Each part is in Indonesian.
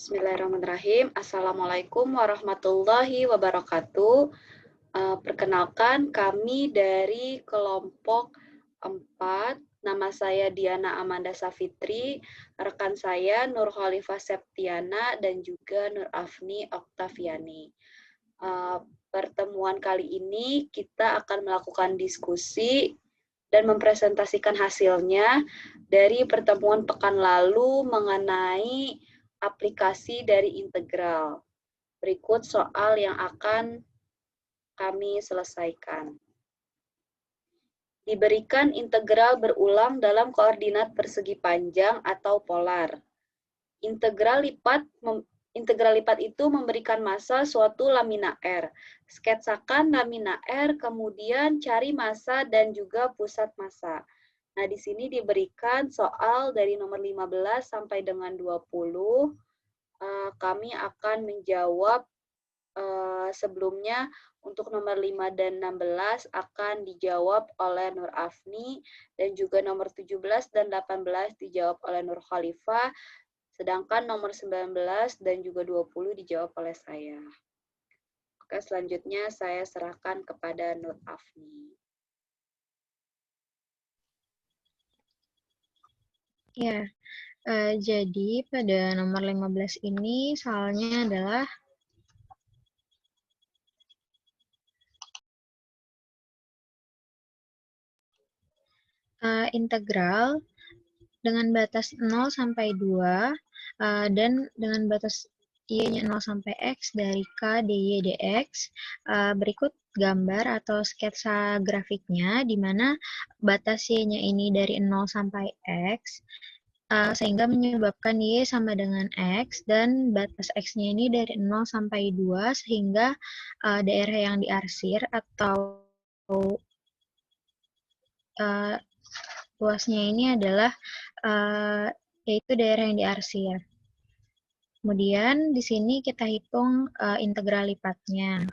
Bismillahirrahmanirrahim. Assalamualaikum warahmatullahi wabarakatuh. Perkenalkan, kami dari kelompok 4. Nama saya Diana Amanda Safitri, rekan saya Nur Khalifah Septiana, dan juga Nur Afni Oktaviani. Pertemuan kali ini kita akan melakukan diskusi dan mempresentasikan hasilnya dari pertemuan pekan lalu mengenai aplikasi dari integral. Berikut soal yang akan kami selesaikan. Diberikan integral berulang dalam koordinat persegi panjang atau polar. Integral lipat itu memberikan massa suatu lamina R. Sketsakan lamina R, kemudian cari massa dan juga pusat massa. Nah, di sini diberikan soal dari nomor 15 sampai dengan 20. Kami akan menjawab sebelumnya. Untuk nomor 5 dan 16 akan dijawab oleh Nur Afni, dan juga nomor 17 dan 18 dijawab oleh Nur Khalifah, sedangkan nomor 19 dan juga 20 dijawab oleh saya. Oke, selanjutnya saya serahkan kepada Nur Afni. Ya, jadi pada nomor 15 ini soalnya adalah integral dengan batas 0 sampai 2 dan dengan batas y-nya 0 sampai x dari k dy dx. Berikut gambar atau sketsa grafiknya di mana batas y-nya ini dari 0 sampai x, sehingga menyebabkan y sama dengan x, dan batas x-nya ini dari 0 sampai 2, sehingga daerah yang diarsir atau luasnya ini adalah yaitu daerah yang diarsir. Kemudian di sini kita hitung integral lipatnya.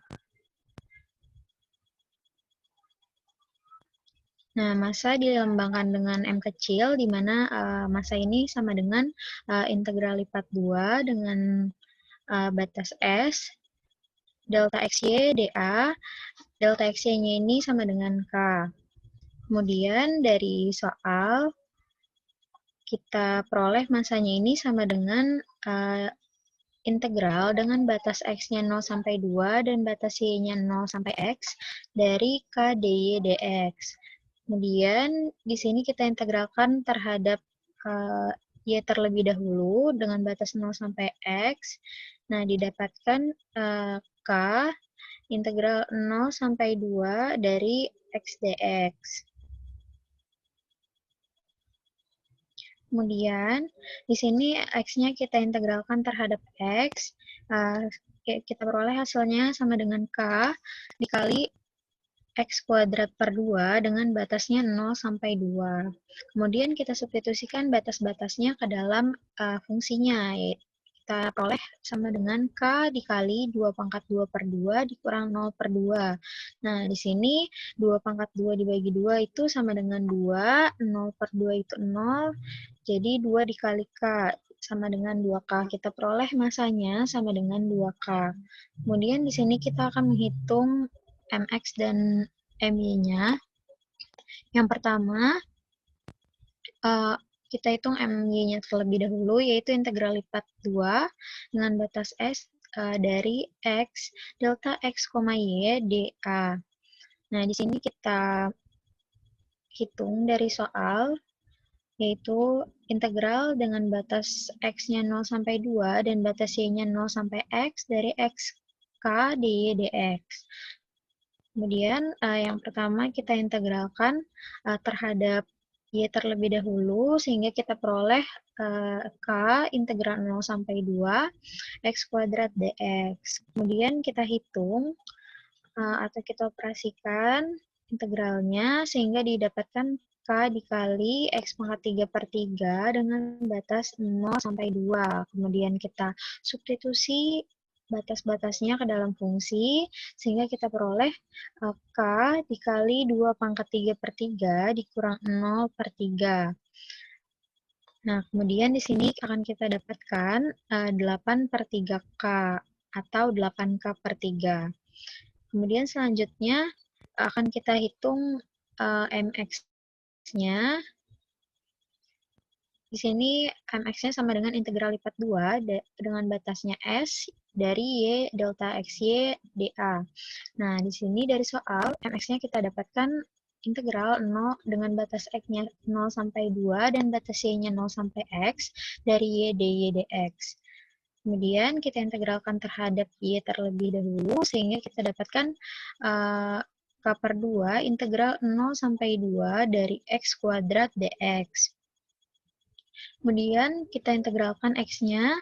Nah, massa dilambangkan dengan M kecil, di mana massa ini sama dengan integral lipat 2 dengan batas S, delta XY dA, delta XY-nya ini sama dengan K. Kemudian dari soal, kita peroleh massanya ini sama dengan integral dengan batas x-nya 0 sampai 2 dan batas y-nya 0 sampai x dari k dy dx. Kemudian di sini kita integralkan terhadap y terlebih dahulu dengan batas 0 sampai x. Nah, didapatkan k integral 0 sampai 2 dari x dx. Kemudian, di sini x-nya kita integralkan terhadap x. Kita peroleh hasilnya sama dengan k dikali x kuadrat per 2 dengan batasnya 0 sampai 2. Kemudian kita substitusikan batas-batasnya ke dalam fungsinya, yaitu kita peroleh sama dengan k dikali 2 pangkat 2 per 2 dikurang 0 per 2. Nah, di sini 2 pangkat 2 dibagi 2 itu sama dengan 2, 0 per 2 itu 0, jadi 2 dikali k sama dengan 2K. Kita peroleh massanya sama dengan 2K. Kemudian di sini kita akan menghitung MX dan MY-nya. Yang pertama, kita hitung MY-nya terlebih dahulu, yaitu integral lipat 2 dengan batas S dari X, delta X, Y, dA. Nah, di sini kita hitung dari soal, yaitu integral dengan batas X-nya 0 sampai 2 dan batas Y-nya 0 sampai X dari X K dy dx. Kemudian yang pertama kita integralkan terhadap Y terlebih dahulu, sehingga kita peroleh K integral 0 sampai 2 X kuadrat dx. Kemudian kita hitung atau kita operasikan integralnya, sehingga didapatkan K dikali X pangkat 3 per 3 dengan batas 0 sampai 2. Kemudian kita substitusi batas-batasnya ke dalam fungsi, sehingga kita peroleh K dikali 2 pangkat 3 per 3 dikurang 0 per 3. Nah, kemudian di sini akan kita dapatkan 8/3K atau 8K per 3. Kemudian selanjutnya akan kita hitung MX-nya. Di sini MX-nya sama dengan integral lipat 2 dengan batasnya S dari Y delta XY dA. Nah, di sini dari soal MX-nya kita dapatkan integral 0 dengan batas X-nya 0 sampai 2 dan batas Y-nya 0 sampai X dari Y dy dx. Kemudian kita integralkan terhadap Y terlebih dahulu sehingga kita dapatkan K per 2 integral 0 sampai 2 dari X kuadrat dx. Kemudian kita integralkan X-nya,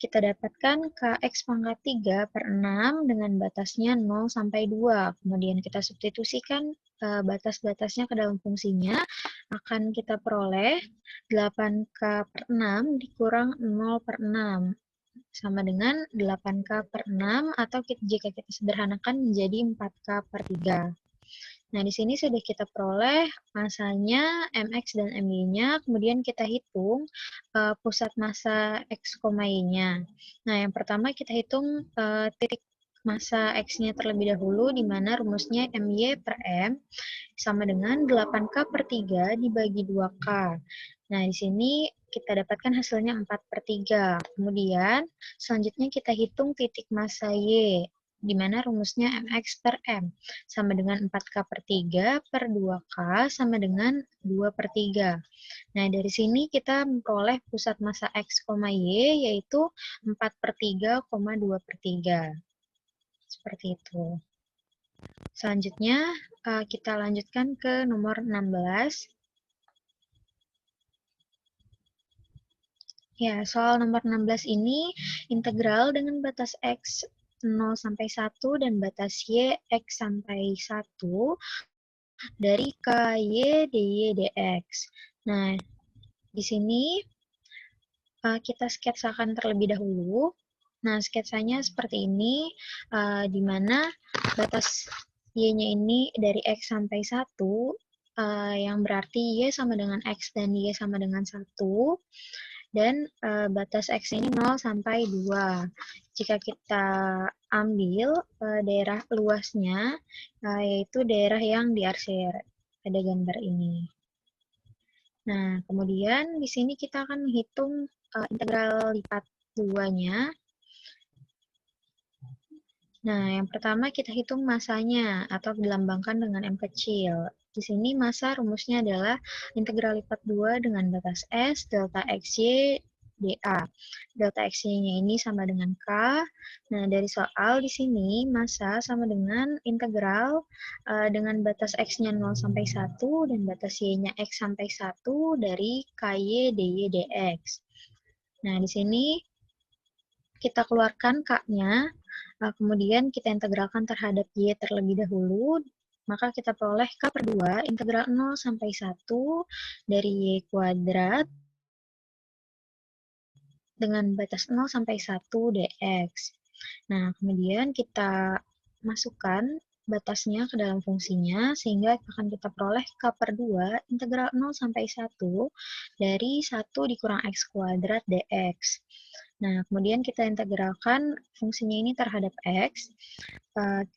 kita dapatkan Kx pangkat 3 per 6 dengan batasnya 0 sampai 2. Kemudian kita substitusikan batas-batasnya ke dalam fungsinya, akan kita peroleh 8K per 6 dikurang 0 per 6 sama dengan 8K per 6 atau jika kita sederhanakan menjadi 4K per 3. Nah, di sini sudah kita peroleh masanya, MX dan MY-nya, kemudian kita hitung pusat massa X, Y-nya. Nah, yang pertama kita hitung titik massa X-nya terlebih dahulu, di mana rumusnya MY per M sama dengan 8K per 3 dibagi 2K. Nah, di sini kita dapatkan hasilnya 4 per 3. Kemudian, selanjutnya kita hitung titik massa Y, di mana rumusnya MX per M sama dengan 4K per 3 per 2K sama dengan 2 per 3. Nah, dari sini kita memperoleh pusat massa X, Y, yaitu 4 per 3, 2 per 3. Seperti itu. Selanjutnya, kita lanjutkan ke nomor 16. Ya, soal nomor 16 ini integral dengan batas X 0 sampai 1 dan batas Y X sampai 1 dari KY dy dx. Nah, di sini kita sketsakan terlebih dahulu. Nah, sketsanya seperti ini, di mana batas Y-nya ini dari X sampai 1, yang berarti Y sama dengan X dan Y sama dengan 1, dan batas X ini 0 sampai 2. Jika kita ambil daerah luasnya, yaitu daerah yang diarsir pada gambar ini. Nah, kemudian di sini kita akan menghitung integral lipat 2-nya. Nah, yang pertama kita hitung masanya atau dilambangkan dengan M kecil. Di sini massa rumusnya adalah integral lipat 2 dengan batas S delta XY dA. Delta XY-nya ini sama dengan K. Nah, dari soal di sini massa sama dengan integral dengan batas X-nya 0 sampai 1 dan batas Y-nya X sampai 1 dari KY dy dx. Nah, di sini kita keluarkan K-nya, kemudian kita integralkan terhadap Y terlebih dahulu, maka kita peroleh K per 2 integral 0 sampai 1 dari Y kuadrat dengan batas 0 sampai 1 dx. Nah, kemudian kita masukkan batasnya ke dalam fungsinya, sehingga akan kita peroleh K per 2 integral 0 sampai 1 dari 1 dikurang X kuadrat dx. Nah, kemudian kita integralkan fungsinya ini terhadap X,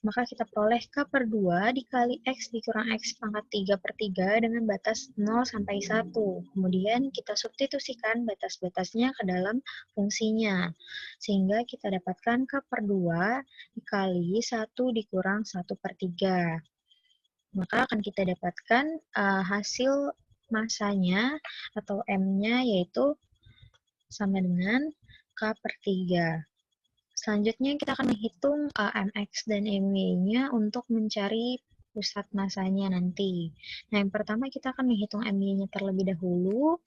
maka kita peroleh K per 2 dikali X dikurang X pangkat 3 per 3 dengan batas 0 sampai 1. Kemudian kita substitusikan batas-batasnya ke dalam fungsinya, sehingga kita dapatkan K per 2 dikali 1 dikurang 1 per 3. Maka akan kita dapatkan hasil massanya atau M-nya yaitu sama dengan K per 3. Selanjutnya kita akan menghitung MX dan MY-nya untuk mencari pusat massanya nanti. Nah, yang pertama kita akan menghitung MY-nya terlebih dahulu,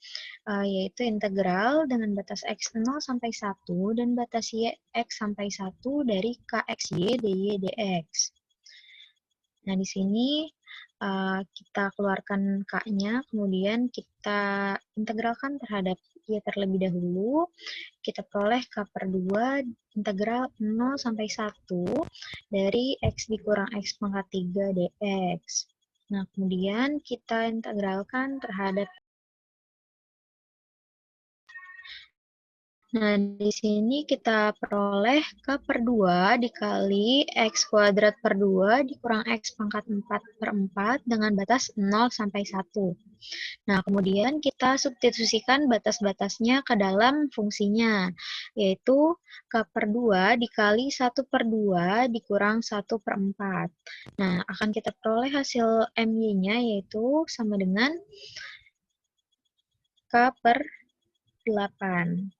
yaitu integral dengan batas X 0 sampai 1 dan batas Y X sampai 1 dari KXY dy dx. Nah, di sini kita keluarkan K-nya, kemudian kita integralkan terhadap Y terlebih dahulu. Kita peroleh K per 2 integral 0 sampai 1 dari X dikurang X pangkat 3 dx. Nah, kemudian kita integralkan terhadap Nah, di sini kita peroleh K per 2 dikali X kuadrat per 2 dikurang X pangkat 4 per 4 dengan batas 0 sampai 1. Nah, kemudian kita substitusikan batas-batasnya ke dalam fungsinya, yaitu K per 2 dikali 1 per 2 dikurang 1 per 4. Nah, akan kita peroleh hasil MY-nya yaitu sama dengan K per 8.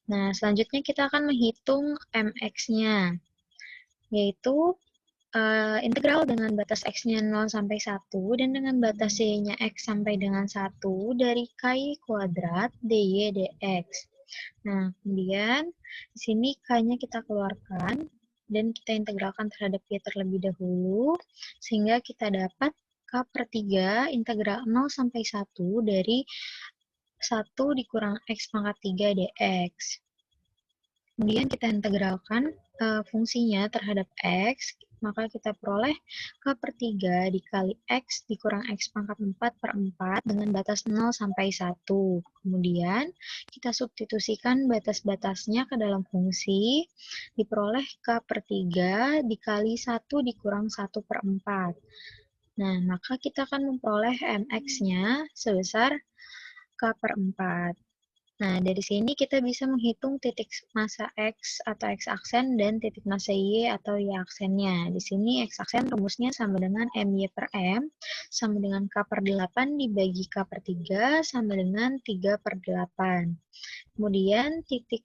Nah, selanjutnya kita akan menghitung mx-nya, yaitu integral dengan batas x-nya 0 sampai 1 dan dengan batas y-nya x sampai dengan 1 dari ky kuadrat dy dx. Nah, kemudian di sini k-nya kita keluarkan dan kita integralkan terhadap y terlebih dahulu, sehingga kita dapat k per 3 integral 0 sampai 1 dari 1 dikurang x pangkat 3 dx. Kemudian kita integralkan fungsinya terhadap x, maka kita peroleh K per 3 dikali x dikurang x pangkat 4 per 4 dengan batas 0 sampai 1. Kemudian kita substitusikan batas-batasnya ke dalam fungsi, diperoleh K per 3 dikali 1 dikurang 1 per 4. Nah, maka kita akan memperoleh mx-nya sebesar K per 4. Nah, dari sini kita bisa menghitung titik massa X atau X aksen dan titik massa Y atau Y aksennya. Di sini X aksen rumusnya sama dengan MY per M, sama dengan K per 8 dibagi K per 3, sama dengan 3 per 8. Kemudian titik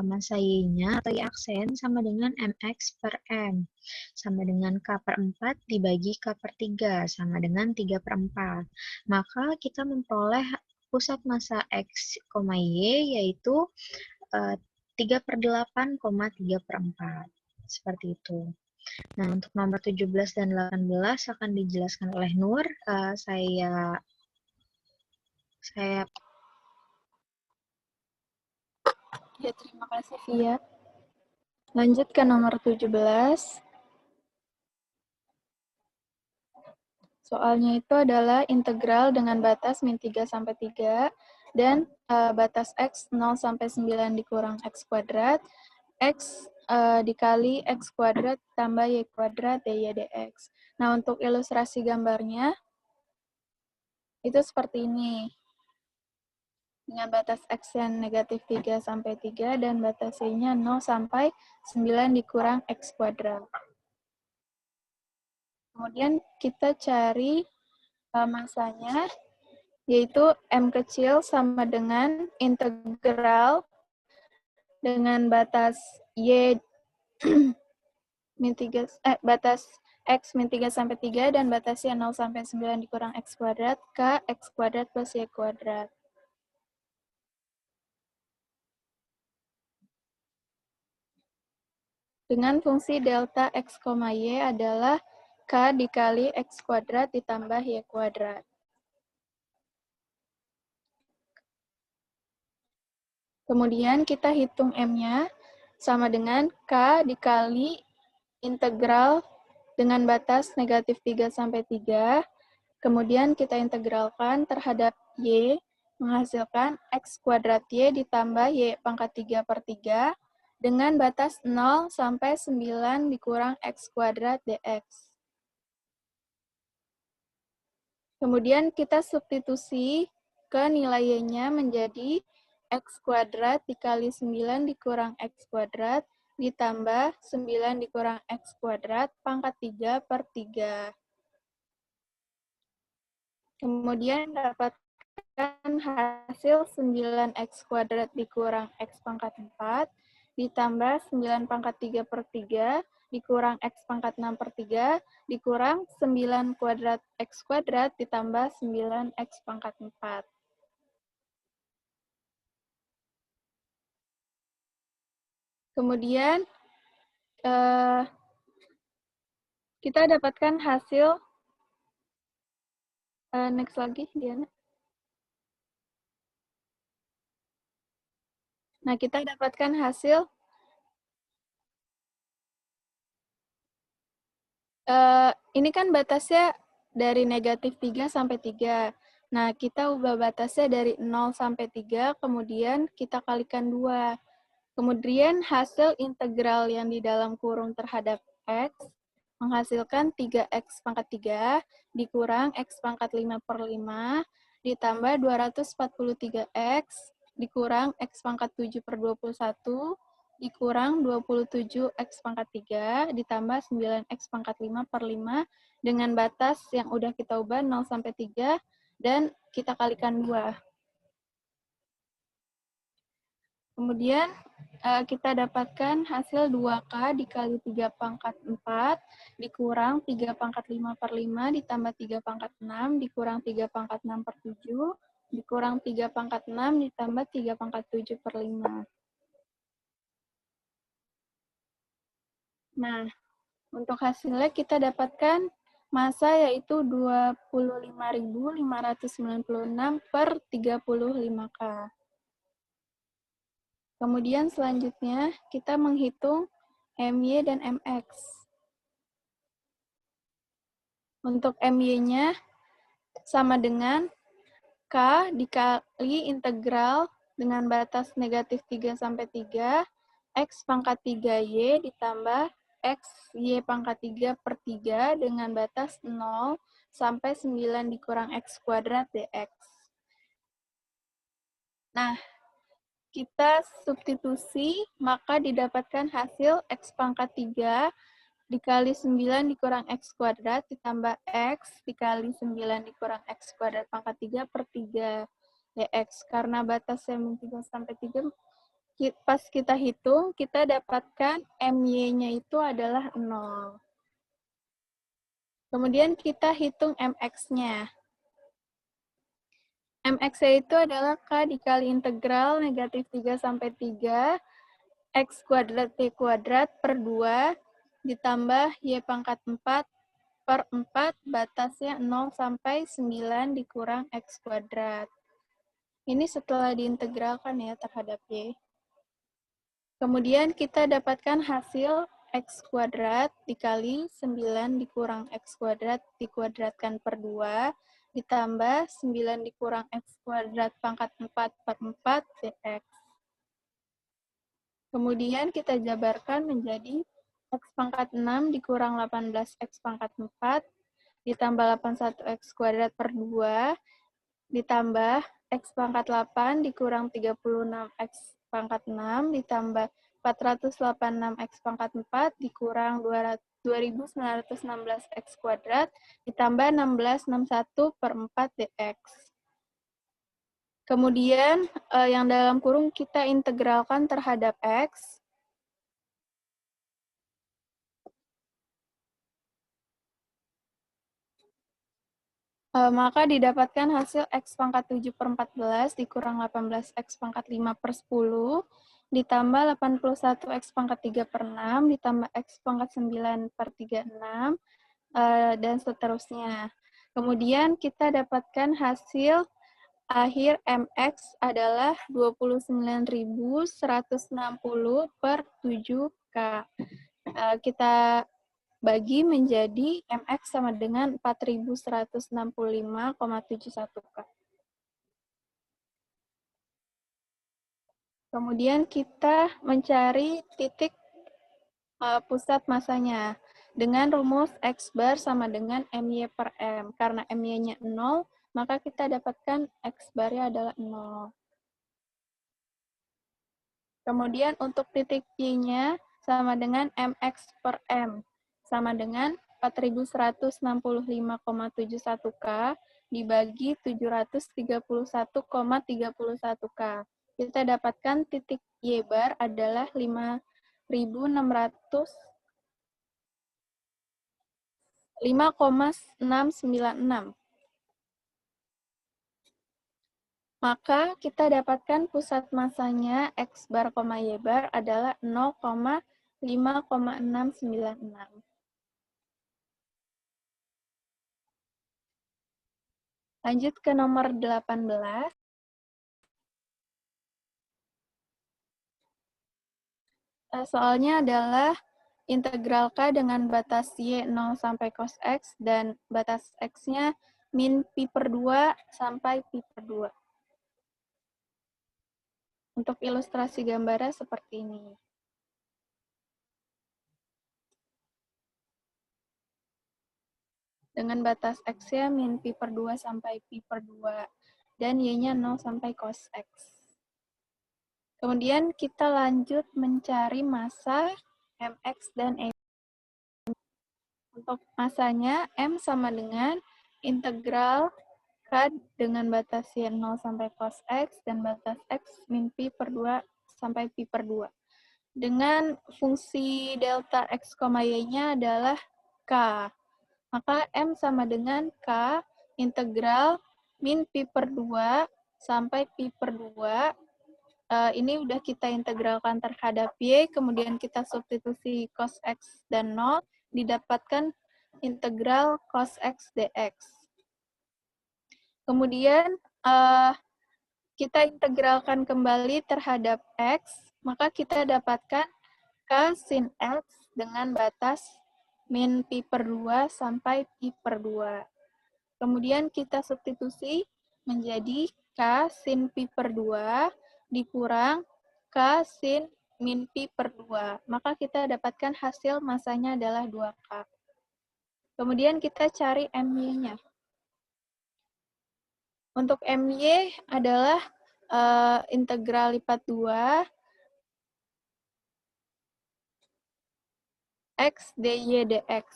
massa Y-nya atau Y aksen sama dengan MX per M, sama dengan K per 4 dibagi K per 3, sama dengan 3 per 4. Maka kita memperoleh pusat massa X, Y yaitu 3 per 8, 3 per 4. Seperti itu. Nah, untuk nomor 17 dan 18 akan dijelaskan oleh Nur. Saya Ya, terima kasih, Via. Lanjut ke nomor 17. Soalnya itu adalah integral dengan batas min 3 sampai 3 dan batas x 0 sampai 9 dikurang x kuadrat, x dikali x kuadrat tambah y kuadrat dy dx. Nah, untuk ilustrasi gambarnya, itu seperti ini. Dengan batas x yang negatif 3 sampai 3 dan batas y-nya 0 sampai 9 dikurang x kuadrat. Kemudian kita cari massanya, yaitu M kecil sama dengan integral dengan batas Y min 3, batas X min 3 sampai 3 dan batas Y 0 sampai 9 dikurang X kuadrat K X kuadrat plus Y kuadrat. Dengan fungsi delta X, Y adalah K dikali X kuadrat ditambah Y kuadrat. Kemudian kita hitung M-nya sama dengan K dikali integral dengan batas negatif 3 sampai 3. Kemudian kita integralkan terhadap Y, menghasilkan X kuadrat Y ditambah Y pangkat 3 per 3 dengan batas 0 sampai 9 dikurang X kuadrat dx. Kemudian kita substitusi ke nilai Y-nya menjadi X kuadrat dikali 9 dikurang X kuadrat ditambah 9 dikurang X kuadrat pangkat 3 per 3. Kemudian dapatkan hasil 9X kuadrat dikurang X pangkat 4 ditambah 9 pangkat 3 per 3 dikurang X pangkat 6 per 3 dikurang 9 kuadrat X kuadrat ditambah 9X pangkat 4. Kemudian kita dapatkan hasil, next lagi Diana. Nah, kita dapatkan hasil ini kan batasnya dari negatif 3 sampai 3. Nah, kita ubah batasnya dari 0 sampai 3, kemudian kita kalikan 2. Kemudian hasil integral yang di dalam kurung terhadap X menghasilkan 3X pangkat 3 dikurang X pangkat 5 per 5 ditambah 243X dikurang X pangkat 7 per 21 dikurang 27X pangkat 3 ditambah 9X pangkat 5 per 5 dengan batas yang udah kita ubah 0 sampai 3 dan kita kalikan 2. Kemudian kita dapatkan hasil 2K dikali 3 pangkat 4 dikurang 3 pangkat 5 per 5 ditambah 3 pangkat 6 dikurang 3 pangkat 6 per 7 dikurang 3 pangkat 6 ditambah 3 pangkat 7 per 5. Nah, untuk hasilnya kita dapatkan massa yaitu 25.596 per 35K. Kemudian selanjutnya kita menghitung MY dan MX. Untuk MY-nya sama dengan K dikali integral dengan batas negatif 3 sampai 3, X pangkat 3Y ditambah X Y pangkat 3 per 3 dengan batas 0 sampai 9 dikurang X kuadrat dx. Nah, kita substitusi, maka didapatkan hasil X pangkat 3 dikali 9 dikurang X kuadrat ditambah X dikali 9 dikurang X kuadrat pangkat 3 per 3 dx. Karena batasnya min 3 sampai 3, pas kita hitung, kita dapatkan MY-nya itu adalah 0. Kemudian kita hitung MX-nya. MX-nya itu adalah K dikali integral negatif 3 sampai 3 X kuadrat T kuadrat per 2 ditambah Y pangkat 4 per 4 batasnya 0 sampai 9 dikurang X kuadrat. Ini setelah diintegralkan ya terhadap Y. Kemudian kita dapatkan hasil X kuadrat dikali 9 dikurang X kuadrat dikuadratkan per 2 ditambah 9 dikurang X kuadrat pangkat 4 per 4 dx. Kemudian kita jabarkan menjadi X pangkat 6 dikurang 18X pangkat 4 ditambah 81X kuadrat per 2 ditambah X pangkat 8 dikurang 36X pangkat 6 ditambah 486X pangkat 4 dikurang 2916X kuadrat ditambah 1661 per 4 dx. Kemudian yang dalam kurung kita integralkan terhadap X. Maka didapatkan hasil X pangkat 7 per 14 dikurang 18X pangkat 5 per 10 ditambah 81X pangkat 3 per 6 ditambah X pangkat 9 per 36 dan seterusnya. Kemudian kita dapatkan hasil akhir MX adalah 29.160 per 7K. Kita bagi menjadi MX sama dengan 4.165,71K. Kemudian kita mencari titik pusat masanya dengan rumus X bar sama dengan MY per M. Karena MY-nya 0, maka kita dapatkan X bar-nya adalah 0. Kemudian untuk titik Y-nya sama dengan MX per M. Sama dengan 4.165,71K dibagi 731,31K. Kita dapatkan titik Y bar adalah 5,696. Maka kita dapatkan pusat masanya X bar, Y bar adalah 0,5,696. Lanjut ke nomor 18. Soalnya adalah integral K dengan batas Y 0 sampai cos X dan batas X-nya min pi per 2 sampai pi per 2. Untuk ilustrasi gambarnya seperti ini. Dengan batas X-nya min pi per 2 sampai pi per 2. Dan Y-nya 0 sampai cos X. Kemudian kita lanjut mencari massa MX dan M. Untuk massanya, M sama dengan integral K dengan batas Y 0 sampai cos X dan batas X min pi per 2 sampai pi per 2. Dengan fungsi delta X, Y-nya adalah K. Maka M sama dengan K integral min pi per 2 sampai pi per 2. Ini udah kita integralkan terhadap Y, kemudian kita substitusi cos X dan 0, didapatkan integral cos X dx. Kemudian kita integralkan kembali terhadap X, maka kita dapatkan K sin X dengan batas min pi per 2 sampai pi per 2. Kemudian kita substitusi menjadi K sin pi per 2 dikurang K sin min pi per 2. Maka kita dapatkan hasil massanya adalah 2K. Kemudian kita cari MY-nya. Untuk MY adalah integral lipat 2 X dy dx.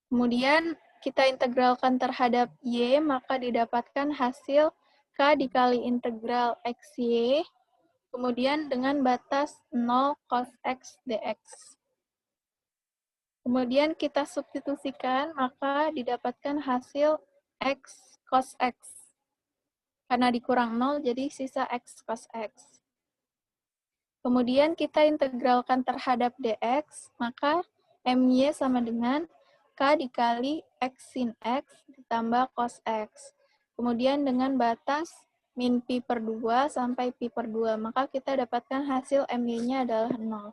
Kemudian kita integralkan terhadap Y, maka didapatkan hasil K dikali integral XY, kemudian dengan batas 0 cos X dx. Kemudian kita substitusikan, maka didapatkan hasil X cos X. Karena dikurang 0, jadi sisa X cos X. Kemudian kita integralkan terhadap dx, maka MY sama dengan K dikali X sin X ditambah cos X. Kemudian dengan batas min pi per 2 sampai pi per 2, maka kita dapatkan hasil MY-nya adalah 0.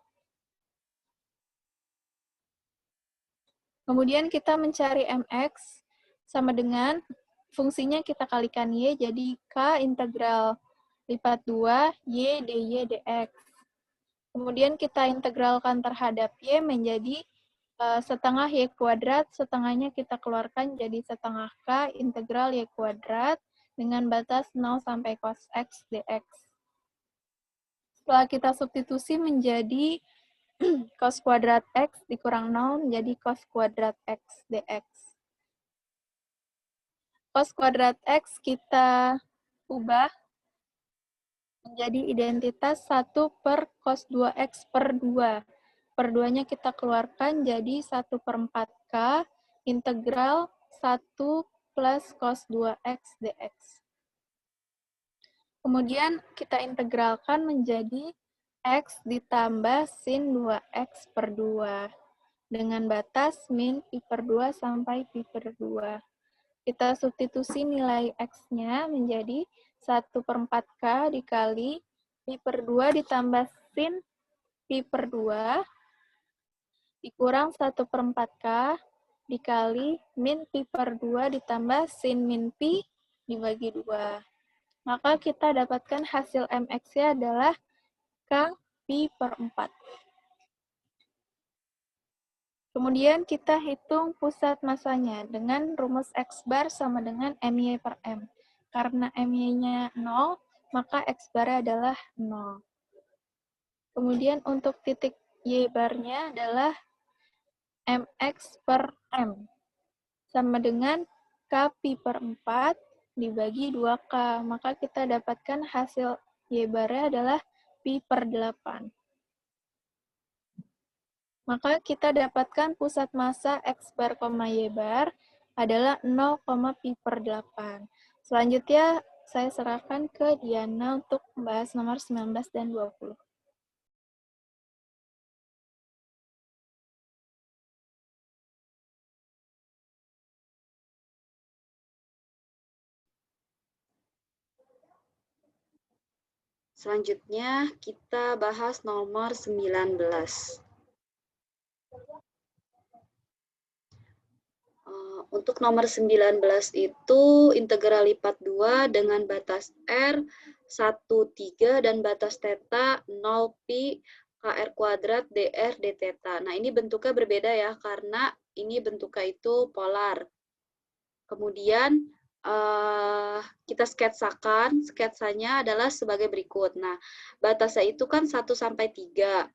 Kemudian kita mencari MX sama dengan fungsinya kita kalikan Y, jadi K integral lipat 2 Y dy dx. Kemudian kita integralkan terhadap Y menjadi setengah Y kuadrat, setengahnya kita keluarkan jadi setengah K integral Y kuadrat dengan batas 0 sampai cos X dx. Setelah kita substitusi menjadi cos kuadrat X dikurang 0 menjadi cos kuadrat X dx. Cos kuadrat X kita ubah menjadi identitas 1 per cos 2X per 2. Per 2-nya kita keluarkan jadi 1 per 4K integral 1 plus cos 2X dx. Kemudian kita integralkan menjadi X ditambah sin 2X per 2 dengan batas min pi per 2 sampai pi per 2. Kita substitusi nilai X-nya menjadi 1 per 4K dikali pi per 2 ditambah sin pi per 2 dikurang 1 per 4K dikali min pi per 2 ditambah sin min pi dibagi 2. Maka kita dapatkan hasil MX-nya adalah K pi per 4. Kemudian kita hitung pusat massanya dengan rumus X bar sama dengan MY per M. Karena MY-nya 0, maka X bar adalah 0. Kemudian untuk titik Y bar-nya adalah MX per M. Sama dengan K pi per 4 dibagi 2K. Maka kita dapatkan hasil Y bar-nya adalah pi per 8. Maka kita dapatkan pusat massa X bar, Y bar adalah 0, pi per 8. Selanjutnya, saya serahkan ke Diana untuk membahas nomor 19 dan 20. Selanjutnya, kita bahas nomor 19. Untuk nomor 19 itu integral lipat 2 dengan batas R 1,3 dan batas theta 0 pi KR kuadrat DR D theta. Nah, ini bentuknya berbeda ya, karena ini bentuknya itu polar. Kemudian kita sketsakan, sketsanya adalah sebagai berikut. Nah, batasnya itu kan 1 sampai 3.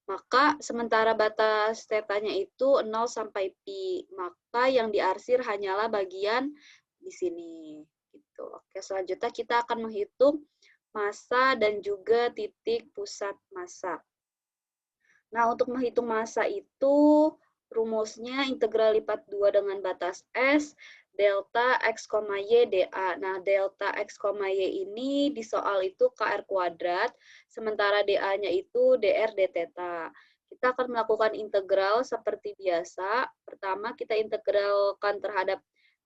Maka sementara batas tetanya itu 0 sampai pi, maka yang diarsir hanyalah bagian di sini. Gitu. Oke, selanjutnya kita akan menghitung massa dan juga titik pusat massa. Nah, untuk menghitung massa itu rumusnya integral lipat 2 dengan batas S, delta X, Y, dA. Nah, delta X, Y ini di soal itu KR kuadrat, sementara dA-nya itu DR D theta. Kita akan melakukan integral seperti biasa. Pertama, kita integralkan terhadap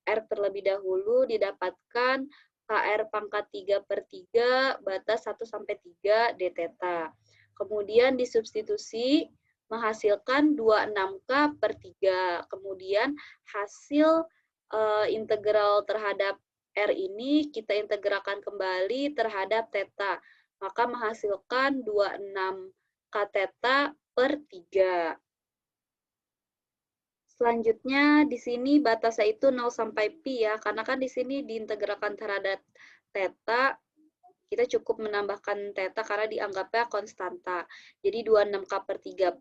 R terlebih dahulu, didapatkan KR pangkat 3/3, batas 1 sampai 3 D theta. Kemudian disubstitusi menghasilkan 26K/3. Kemudian hasil integral terhadap R ini kita integralkan kembali terhadap theta. Maka menghasilkan 26K theta per 3. Selanjutnya di sini batasnya itu 0 sampai pi ya, karena kan di sini diintegralkan terhadap theta. Kita cukup menambahkan theta karena dianggapnya konstanta. Jadi 26K/3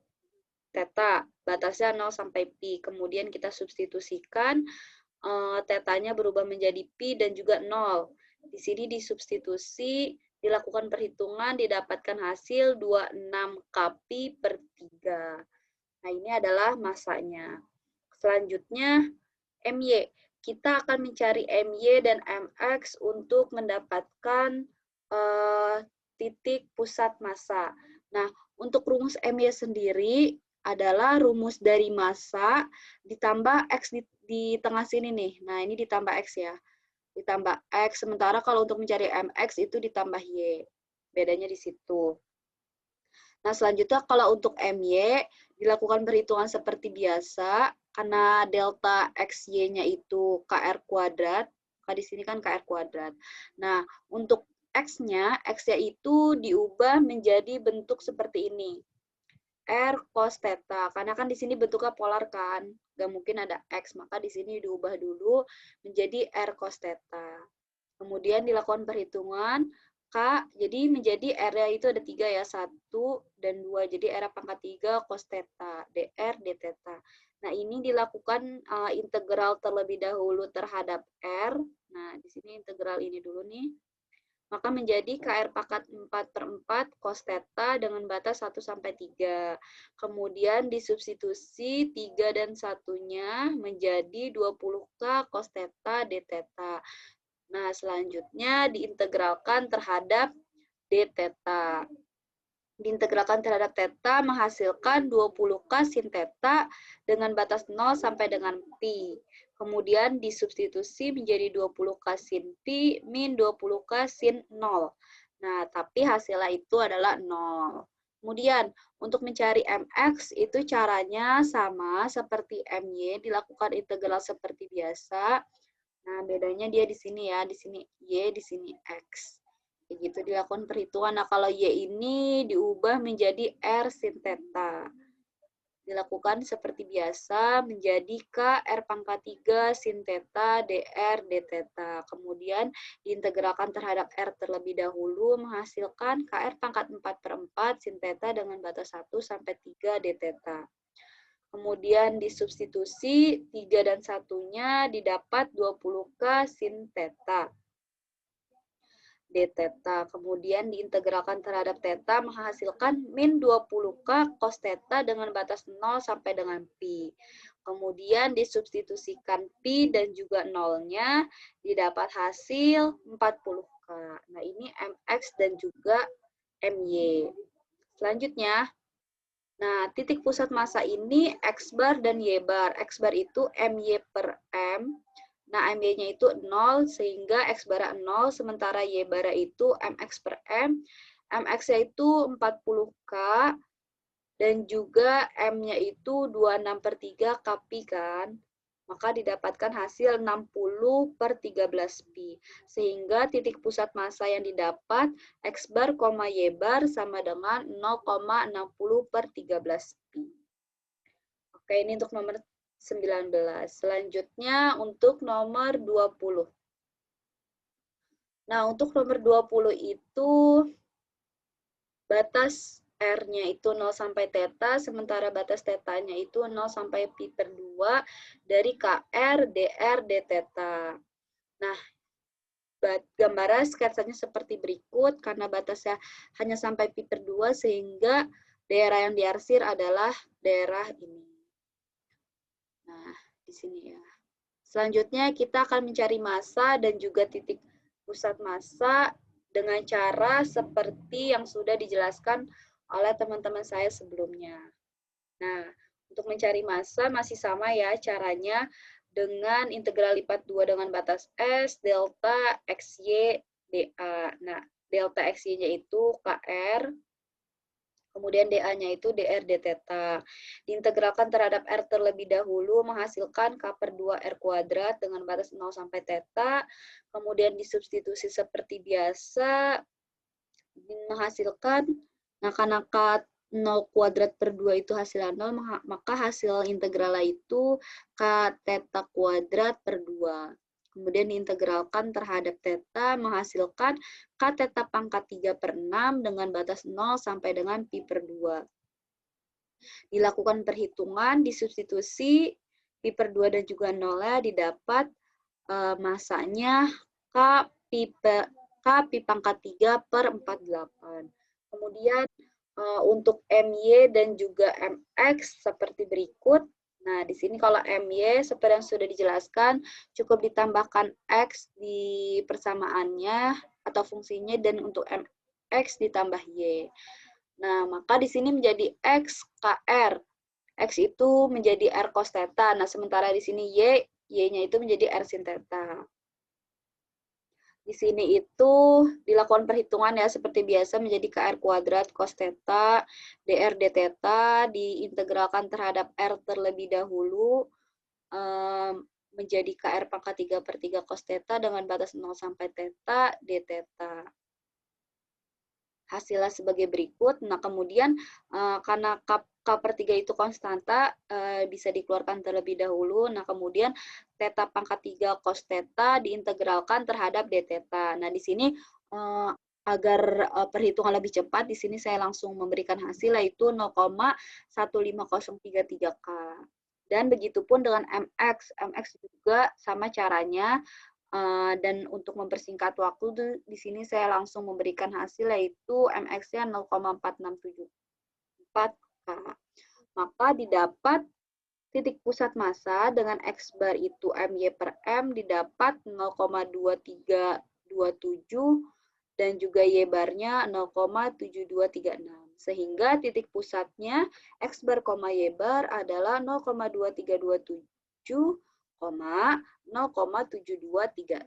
theta, batasnya 0 sampai pi. Kemudian kita substitusikan, tetanya berubah menjadi pi dan juga 0. Di sini disubstitusi, dilakukan perhitungan, didapatkan hasil 26K/3. Nah, ini adalah massanya. Selanjutnya, MY. Kita akan mencari MY dan MX untuk mendapatkan titik pusat massa. Nah, untuk rumus MY sendiri adalah rumus dari massa ditambah X di tengah sini nih. Nah, ini ditambah X ya. Ditambah X, sementara kalau untuk mencari MX itu ditambah Y. Bedanya di situ. Nah, selanjutnya kalau untuk MY, dilakukan perhitungan seperti biasa, karena delta XY-nya itu KR kuadrat, maka di sini kan KR kuadrat. Nah, untuk X-nya itu diubah menjadi bentuk seperti ini. R cos theta, karena kan di sini bentuknya polar kan, nggak mungkin ada X, maka di sini diubah dulu menjadi R cos theta. Kemudian dilakukan perhitungan, K, jadi menjadi R-nya itu ada 3 ya, 1 dan 2, jadi R pangkat 3 cos theta, DR D theta. Nah, ini dilakukan integral terlebih dahulu terhadap R. Nah, di sini integral ini dulu nih. Maka menjadi KR pangkat 4/4 cos theta dengan batas 1 sampai 3. Kemudian disubstitusi 3 dan 1-nya menjadi 20K cos theta D theta. Nah, selanjutnya diintegralkan terhadap D theta. Diintegralkan terhadap theta menghasilkan 20K sin theta dengan batas 0 sampai dengan pi. Kemudian disubstitusi menjadi 20K sin pi min 20K sin 0. Nah, tapi hasilnya itu adalah 0. Kemudian, untuk mencari MX itu caranya sama seperti MY, dilakukan integral seperti biasa. Nah, bedanya dia di sini ya, di sini Y, di sini X. Kayak gitu dilakukan perhitungan. Nah, kalau Y ini diubah menjadi R sin theta. Dilakukan seperti biasa menjadi K R pangkat 3 sin theta DR D theta. Kemudian diintegralkan terhadap R terlebih dahulu menghasilkan KR pangkat 4/4 sin theta dengan batas 1 sampai 3 D theta. Kemudian disubstitusi 3 dan 1-nya didapat 20K sin theta. D theta. Kemudian diintegralkan terhadap theta menghasilkan min 20K cos theta dengan batas 0 sampai dengan pi. Kemudian disubstitusikan pi dan juga 0-nya didapat hasil 40K. Nah, ini MX dan juga MY. Selanjutnya, nah, titik pusat massa ini X bar dan Y bar. X bar itu MY per M. Nah, MY-nya itu 0, sehingga X bar 0, sementara Y bar itu MX per M. MX-nya itu 40K, dan juga M-nya itu 26/3 Kpi kan. maka didapatkan hasil 60/13pi. Sehingga titik pusat massa yang didapat X bar, Y bar sama dengan 0,60/13pi. Oke, ini untuk nomor 19. Selanjutnya untuk nomor 20. Nah, untuk nomor 20 itu batas R-nya itu 0 sampai theta, sementara batas theta-nya itu 0 sampai pi per 2 dari KR, DR, d theta. Nah, gambaran sketsanya seperti berikut, karena batasnya hanya sampai pi per 2, sehingga daerah yang diarsir adalah daerah ini. Nah, di sini ya. Selanjutnya kita akan mencari massa dan juga titik pusat massa dengan cara seperti yang sudah dijelaskan oleh teman-teman saya sebelumnya. Nah, untuk mencari massa masih sama ya caranya dengan integral lipat 2 dengan batas S, delta XY, dA. Nah, delta XY-nya itu KR, kemudian dA-nya itu dr d theta. Diintegralkan terhadap R terlebih dahulu menghasilkan K per 2 R kuadrat dengan batas 0 sampai theta. Kemudian disubstitusi seperti biasa, menghasilkan, nah karena K 0 kuadrat per 2 itu hasilnya 0, maka hasil integralnya itu K theta kuadrat per 2. Kemudian diintegralkan terhadap theta menghasilkan K theta pangkat 3 per 6 dengan batas 0 sampai dengan pi per 2. Dilakukan perhitungan, disubstitusi pi per 2 dan juga 0-nya didapat massanya K pi pangkat 3 per 48. Kemudian untuk MY dan juga MX seperti berikut. Nah, di sini kalau MY seperti yang sudah dijelaskan, cukup ditambahkan X di persamaannya atau fungsinya, dan untuk MX ditambah Y. Nah, maka di sini menjadi X KR. X itu menjadi R cos theta. Nah, sementara di sini Y-nya itu menjadi R sin theta. Di sini itu dilakukan perhitungan ya seperti biasa menjadi KR kuadrat cos theta, dr d theta, diintegralkan terhadap R terlebih dahulu menjadi KR pangkat 3 per 3 cos theta dengan batas 0 sampai theta, d theta. Hasilnya sebagai berikut. Nah, kemudian karena K per 3 itu konstanta, bisa dikeluarkan terlebih dahulu. Nah, kemudian theta pangkat 3 cos theta diintegralkan terhadap d theta. Nah, di sini agar perhitungan lebih cepat, di sini saya langsung memberikan hasil yaitu 0,15033K. Dan begitupun dengan MX. MX juga sama caranya. Dan untuk mempersingkat waktu, di sini saya langsung memberikan hasil yaitu MX-nya 0,4674K. Maka didapat titik pusat massa dengan X bar itu MY per M didapat 0,2327 dan juga Y barnya 0,7236. Sehingga titik pusatnya X bar, Y bar adalah 0,2327, 0,7236.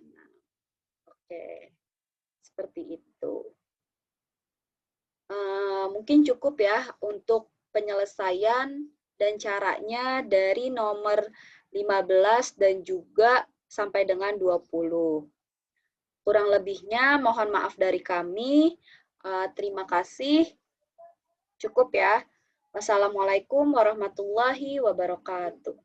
Oke, seperti itu. Mungkin cukup ya untuk penyelesaian dan caranya dari nomor 15 dan juga sampai dengan 20. Kurang lebihnya mohon maaf dari kami. Terima kasih. Cukup ya. Wassalamualaikum warahmatullahi wabarakatuh.